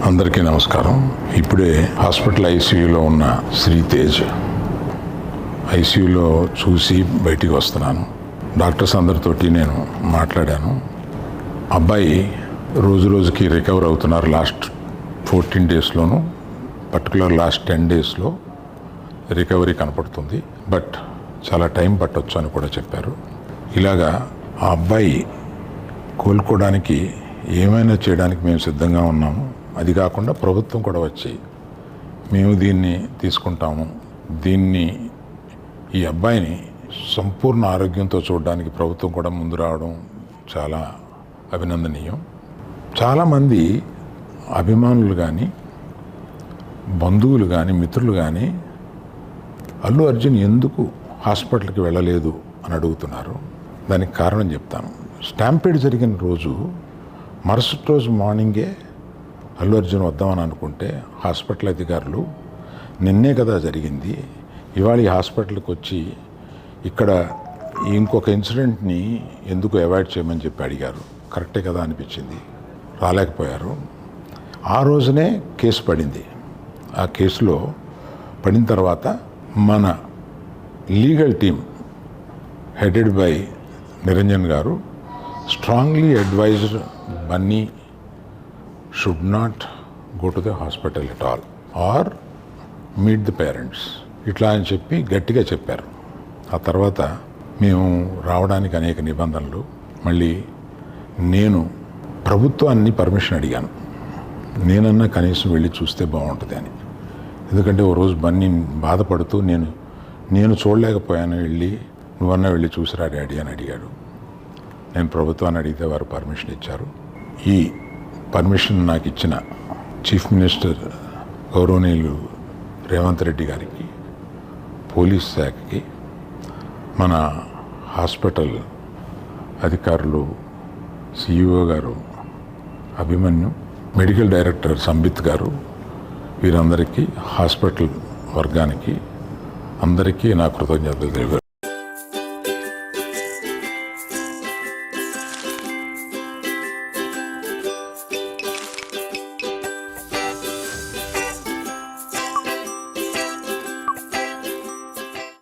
అందరికీ నమస్కారం. ఇప్పుడే హాస్పిటల్ ఐసీయూలో ఉన్న శ్రీతేజ్ ఐసీయూలో చూసి బయటికి వస్తున్నాను. డాక్టర్స్ అందరితోటి నేను మాట్లాడాను. అబ్బాయి రోజు రోజుకి రికవర్ అవుతున్నారు. లాస్ట్ 14 డేస్లోనూ, పర్టికులర్ లాస్ట్ 10 డేస్లో రికవరీ కనపడుతుంది. బట్ చాలా టైం పట్టొచ్చు అని కూడా చెప్పారు. ఇలాగా ఆ అబ్బాయి కోలుకోవడానికి ఏమైనా చేయడానికి మేము సిద్ధంగా ఉన్నాము. అది కాకుండా ప్రభుత్వం కూడా వచ్చి మేము దీన్ని తీసుకుంటాము, ఈ అబ్బాయిని సంపూర్ణ ఆరోగ్యంతో చూడడానికి ప్రభుత్వం కూడా ముందు రావడం చాలా అభినందనీయం. చాలామంది అభిమానులు కానీ, బంధువులు కానీ, మిత్రులు కానీ అల్లు అర్జున్ ఎందుకు హాస్పిటల్కి వెళ్ళలేదు అని అడుగుతున్నారు. దానికి కారణం చెప్తాను. స్టాంపీడ్ జరిగిన రోజు మరుసటి రోజు మార్నింగే అల్లు అర్జున్ వద్దామని అనుకుంటే హాస్పిటల్ అధికారులు నిన్నే కదా జరిగింది, ఇవాళ ఈ హాస్పిటల్కి వచ్చి ఇక్కడ ఇంకొక ఇన్సిడెంట్ని ఎందుకు అవాయిడ్ చేయమని చెప్పి అడిగారు. కరెక్టే కదా అనిపించింది. రాలేకపోయారు. ఆ రోజునే కేసు పడింది. ఆ కేసులో పడిన తర్వాత మన legal team headed by Niranjan గారు strongly advised Bunny should not go to the hospital at all or meet the parents, ఇట్లా అని చెప్పి గట్టిగా చెప్పారు. ఆ తర్వాత మేము రావడానికి అనేక నిబంధనలు, మళ్ళీ నేను ప్రభుత్వాన్ని పర్మిషన్ అడిగాను. నేనన్నా కనీసం వెళ్ళి చూస్తే బాగుంటుంది అని. ఎందుకంటే ఓ రోజు బన్నీ బాధపడుతూ నేను చూడలేకపోయాను, నువ్వన్నా వెళ్ళి చూసిరా డాడీ అని అడిగాడు. నేను ప్రభుత్వాన్ని అడిగితే వారు పర్మిషన్ ఇచ్చారు. ఈ పర్మిషన్ నాకు ఇచ్చిన చీఫ్ మినిస్టర్ గౌరవనీయులు రేవంత్ రెడ్డి గారికి, పోలీస్ శాఖకి, మన హాస్పిటల్ అధికారులు, సిఇఓ గారు అభిమన్యు, మెడికల్ డైరెక్టర్ సంబిత్ గారు, వీరందరికీ, హాస్పిటల్ వర్గానికి అందరికీ నా కృతజ్ఞతలు తెలిపారు.